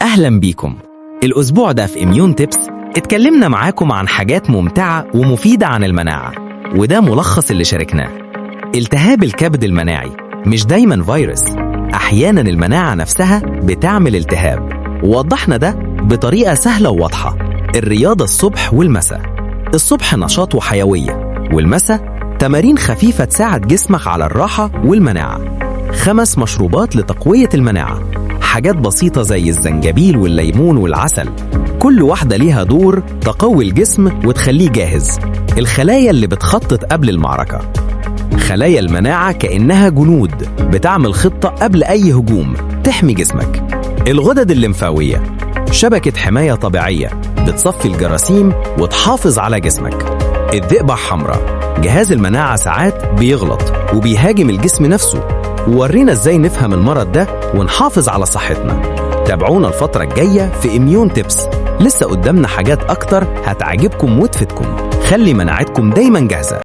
أهلا بيكم. الأسبوع ده في إميون تيبس اتكلمنا معاكم عن حاجات ممتعة ومفيدة عن المناعة، وده ملخص اللي شاركناه. التهاب الكبد المناعي مش دايما فيروس، أحيانا المناعة نفسها بتعمل التهاب، ووضحنا ده بطريقة سهلة وواضحة. الرياضة الصبح والمساء، الصبح نشاط وحيوية، والمساء تمارين خفيفة تساعد جسمك على الراحة والمناعة. 5 مشروبات لتقوية المناعة، حاجات بسيطة زي الزنجبيل والليمون والعسل، كل واحدة ليها دور تقوي الجسم وتخليه جاهز. الخلايا اللي بتخطط قبل المعركة، خلايا المناعة كأنها جنود بتعمل خطة قبل أي هجوم تحمي جسمك. الغدد الليمفاوية، شبكة حماية طبيعية بتصفي الجراثيم وتحافظ على جسمك. الذئبة حمراء، جهاز المناعة ساعات بيغلط وبيهاجم الجسم نفسه، وورينا ازاي نفهم المرض ده ونحافظ على صحتنا. تابعونا الفترة الجاية في إميون تيبس، لسه قدامنا حاجات أكتر هتعجبكم وتفيدكم. خلي مناعتكم دايما جاهزة.